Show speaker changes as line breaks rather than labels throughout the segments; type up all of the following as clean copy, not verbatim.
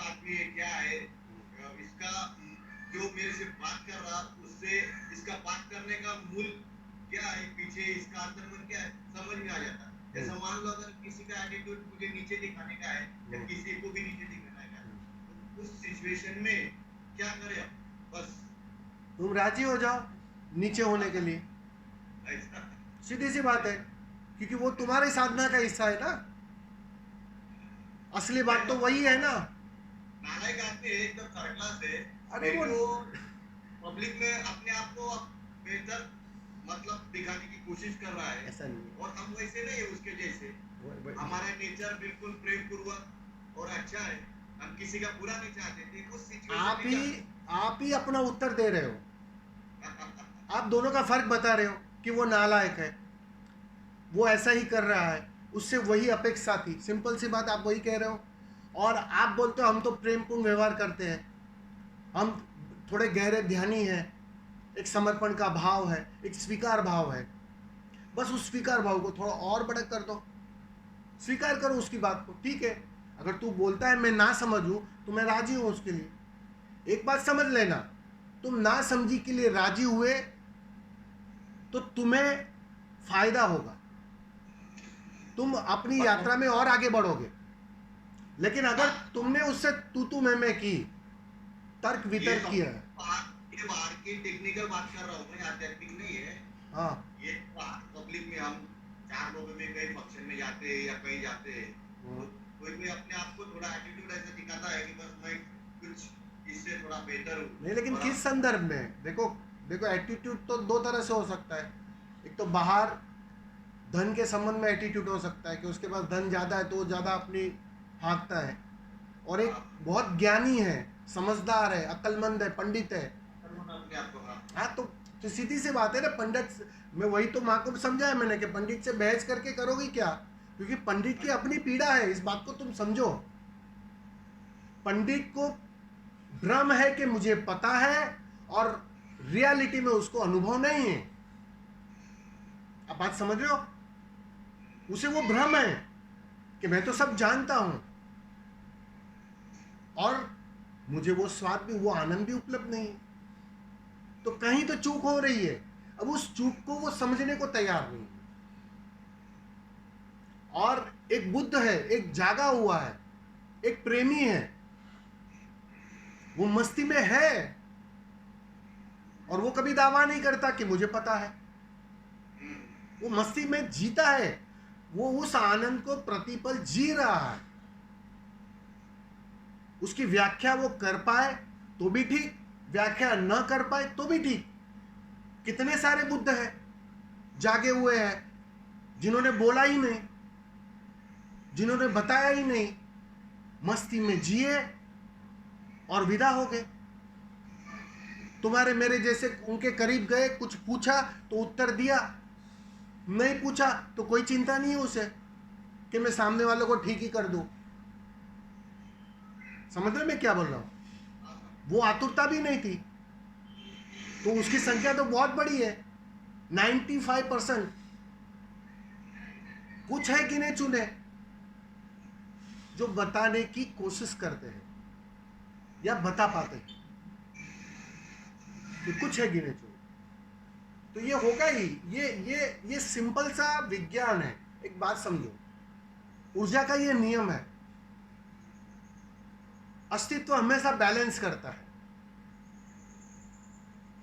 का आदमी है, क्या है इसका, जो मेरे से बात कर रहा उससे इसका बात करने का मूल क्या है, पीछे इसका अंतर्मन क्या है, समझ में आ जाता है। जैसे मान लो अगर किसी का एटीट्यूड मुझे नीचे दिखाने का है या किसी को भी नीचे दिखाने का है, तो उस सिचुएशन में क्या करें आप? बस
तुम राजी हो जाओ नीचे होने के लिए,
ऐसा
सीधी सी बात है, क्योंकि वो तुम्हारी साधना का हिस्सा है ना। असली बात तो वही है ना।
नालायक आदमी है, एकदम थर्ड क्लास है,
अरे
फिर
वो
भी वो पब्लिक में अपने आप को बेहतर मतलब दिखाने की कोशिश कर रहा है।
ऐसा नहीं है।
और हम वैसे नहीं है उसके जैसे,
वो-
हमारा नेचर बिल्कुल प्रेम पूर्वक और अच्छा है, हम किसी का बुरा नहीं चाहते थे, उस सिचुएशन
आप
में
ही
क्या
आप ही अपना उत्तर दे रहे हो।
करें?
आप दोनों का फर्क बता रहे हो कि वो नालायक है, वो ऐसा ही कर रहा है, उससे वही अपेक्षा थी। सिंपल सी बात, आप वही कह रहे हो। और आप बोलते हो हम तो प्रेमपूर्ण व्यवहार करते हैं, हम थोड़े गहरे ध्यानी हैं, एक समर्पण का भाव है, एक स्वीकार भाव है। बस उस स्वीकार भाव को थोड़ा और बड़ा कर दो, स्वीकार करो उसकी बात को। ठीक है, अगर तू बोलता है मैं ना समझूं तो मैं राजी हूं उसके लिए। एक बात समझ लेना, तुम ना समझी के लिए राजी हुए तो तुम्हें फायदा होगा, तुम अपनी यात्रा में और आगे बढ़ोगे। लेकिन अगर तुमने उससे तू मैं की, तर्क
ये
वितर्क किया है।
ये बाहर की टेक्निकल बात कर रहा हूँ मैं, आध्यात्मिक नहीं है।
हाँ,
ये पब्लिक में हम चार लोगों में कहीं फंक्शन में जाते हैं या कहीं जाते हैं, तो कोई भी अपने आप को थोड़ा एटीट्यूड ऐसा दिखाता है कि बस मैं कुछ इससे थोड़ा बेहतर हूँ।
नहीं, लेकिन
और
किस संदर्भ में? देखो देखो, एटीट्यूड तो दो तरह से हो सकता है। एक तो बाहर धन के संबंध में एटीट्यूड हो सकता है कि उसके पास धन ज़्यादा है तो वो ज़्यादा अपनी हाँकता है, और एक बहुत ज्ञानी है, समझदार है, अक्लमंद है, पंडित है।
अपने आप को
हाँ, तो सीधी सी बात है ना। पंडित में वही तो माँ को समझाया मैंने कि पंडित से बहस करके करोगी क्या, क्योंकि पंडित की अपनी पीड़ा है, इस बात को तुम समझो। पंडित को भ्रम है कि मुझे पता है, और रियलिटी में उसको अनुभव नहीं है। आप बात समझ रहे हो? उसे वो भ्रम है कि मैं तो सब जानता हूं, और मुझे वो स्वाद भी, वो आनंद भी उपलब्ध नहीं है। तो कहीं तो चूक हो रही है। अब उस चूक को वो समझने को तैयार नहीं है। और एक बुद्ध है, एक जागा हुआ है, एक प्रेमी है, वो मस्ती में है, और वो कभी दावा नहीं करता कि मुझे पता है। वो मस्ती में जीता है, वो उस आनंद को प्रतिपल जी रहा है। उसकी व्याख्या वो कर पाए तो भी ठीक, व्याख्या न कर पाए तो भी ठीक। कितने सारे बुद्ध हैं जागे हुए हैं, जिन्होंने बोला ही नहीं, जिन्होंने बताया ही नहीं, मस्ती में जिए और विदा हो गए। तुम्हारे मेरे जैसे उनके करीब गए, कुछ पूछा तो उत्तर दिया, नहीं पूछा तो कोई चिंता नहीं है उसे कि मैं सामने वालों को ठीक ही कर दूं। समझ रहे मैं क्या बोल रहा हूं? वो आतुरता भी नहीं थी, तो उसकी संख्या तो बहुत बड़ी है, 95%। कुछ है गिने चुने जो बताने की कोशिश करते हैं या बता पाते हैं, कि कुछ है गिने चुने। तो ये होगा ही, ये सिंपल सा विज्ञान है। एक बात समझो, ऊर्जा का ये नियम है, अस्तित्व हमेशा बैलेंस करता है।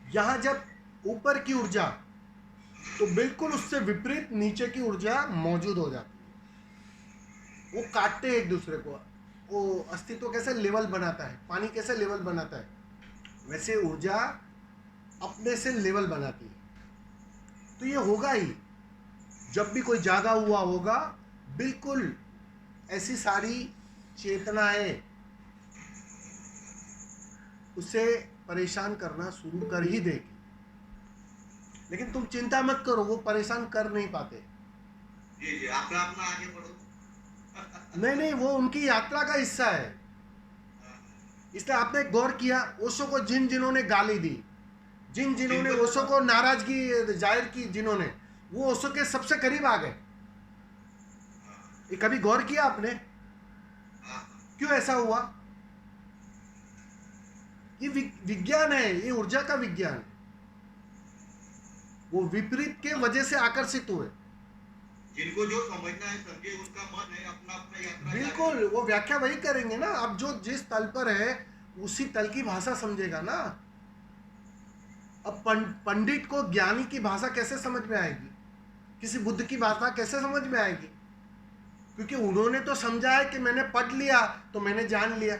यहां जब ऊपर की ऊर्जा, तो बिल्कुल उससे विपरीत नीचे की ऊर्जा मौजूद हो जाती है। वो काटते हैं एक दूसरे को। वो अस्तित्व कैसे लेवल बनाता है, पानी कैसे लेवल बनाता है, वैसे ऊर्जा अपने से लेवल बनाती है। तो ये होगा ही, जब भी कोई जागा हुआ होगा, बिल्कुल ऐसी सारी चेतनाएं उसे परेशान करना शुरू कर ही देगी। लेकिन तुम चिंता मत करो, वो परेशान कर नहीं पाते।
जी जी, अपना अपना आगे बढ़ो।
नहीं नहीं, वो उनकी यात्रा का हिस्सा है। इसलिए आपने गौर किया, ओशो को जिन जिन्होंने गाली दी, जिन जिन्होंने
जिनको
ओशो को नाराजगी जाहिर की, जिन्होंने, वो ओशो के सबसे करीब आ गए। ये कभी गौर किया आपने, क्यों ऐसा हुआ? ये विज्ञान है, ये ऊर्जा का विज्ञान है। वो विपरीत के वजह से आकर्षित हुए।
जिनको जो समझना है समझे, उनका मन है, अपना अपना यात्रा
बिल्कुल, वो व्याख्या वही करेंगे ना। अब जो जिस तल पर है उसी तल की भाषा समझेगा ना। अब पंडित को ज्ञानी की भाषा कैसे समझ में आएगी, किसी बुद्ध की भाषा कैसे समझ में आएगी? क्योंकि उन्होंने तो समझा है कि मैंने पढ़ लिया तो मैंने जान लिया,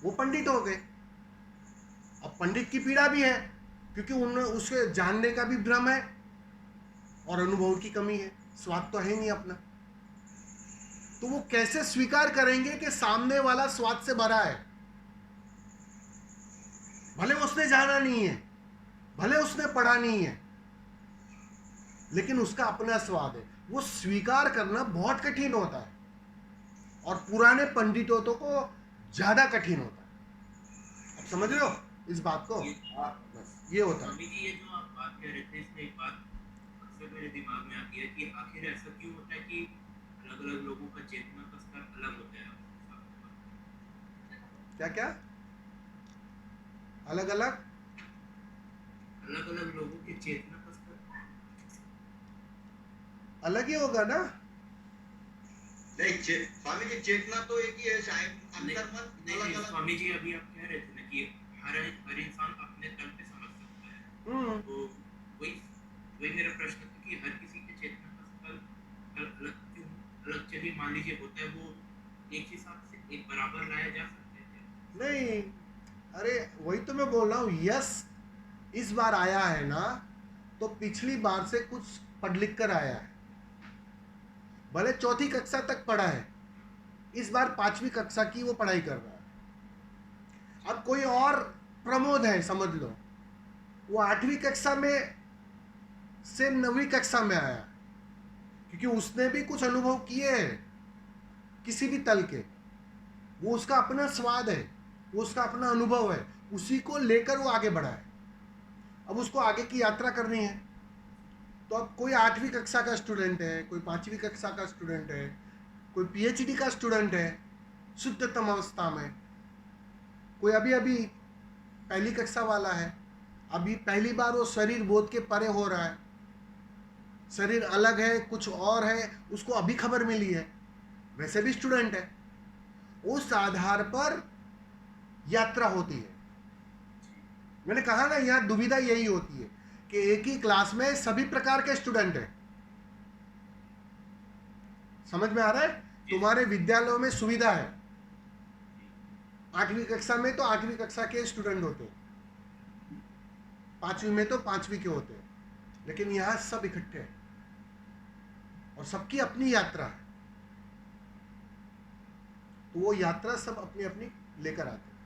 वो पंडित हो गए। अब पंडित की पीड़ा भी है, क्योंकि उन्हें उसके जानने का भी भ्रम है और अनुभव की कमी है, स्वाद तो है नहीं अपना। तो वो कैसे स्वीकार करेंगे कि सामने वाला स्वाद से भरा है? भले उसने जाना नहीं है, भले उसने पढ़ा नहीं है, लेकिन उसका अपना स्वाद है। वो स्वीकार करना बहुत कठिन होता है, और पुराने पंडितों को ज्यादा कठिन होता है। अब समझ रहे हो इस बात को? बस ये होता है।
स्वामी जी, ये जो आप बात कह रहे थे, इसमें एक बात अक्सर मेरे दिमाग में आती है कि आखिर ऐसा क्यों होता है कि अलग अलग लोगों का चेतना का स्तर अलग होता है?
क्या क्या अलग अलग
अलग अलग लोगों के चेतना का स्तर
अलग ही होगा ना।
नहीं, स्वामी जी चेतना तो एक ही है, शायद अंतर्मन
नहीं,
अलग अलग।
स्वामी जी अभी आप कह रहे थे ना कि हर इंसान अपने तल पे समझ सकता है, तो वही वही मेरा प्रश्न था कि हर किसी के चेतना का स्तर अलग क्यों? अलग, चलिए मान लीजिए होता है, वो एक हिसाब से एक बराबर लाया जा सकते हैं?
नहीं, अरे वही तो मैं बोल रहा हूँ। यस, इस बार आया है ना, तो पिछली बार से कुछ पढ़ लिख कर आया है। भले चौथी कक्षा तक पढ़ा है, इस बार 5वीं कक्षा की वो पढ़ाई कर रहा है। अब कोई और प्रमोद है, समझ लो, वो 8वीं कक्षा में से 9वीं कक्षा में आया, क्योंकि उसने भी कुछ अनुभव किए हैं किसी भी तल के। वो उसका अपना स्वाद है, वो उसका अपना अनुभव है, उसी को लेकर वो आगे बढ़ा है। अब उसको आगे की यात्रा करनी है। तो अब कोई 8वीं कक्षा का स्टूडेंट है, कोई 5वीं कक्षा का स्टूडेंट है, कोई पीएचडी का स्टूडेंट है शुद्धतम अवस्था में, कोई अभी अभी पहली कक्षा वाला है, अभी पहली बार वो शरीर बोध के परे हो रहा है, शरीर अलग है, कुछ और है, उसको अभी खबर मिली है, वैसे भी स्टूडेंट है। उस आधार पर यात्रा होती है। मैंने कहा ना, यहाँ दुविधा यही होती है कि एक ही क्लास में सभी प्रकार के स्टूडेंट हैं। समझ में आ रहा है? तुम्हारे विद्यालयों में सुविधा है, 8वीं कक्षा में तो 8वीं कक्षा के स्टूडेंट होते हैं, 5वीं में तो 5वीं के होते हैं, लेकिन यहाँ सब इकट्ठे हैं और सबकी अपनी यात्रा है। तो वो यात्रा सब अपनी अपनी लेकर आते हैं।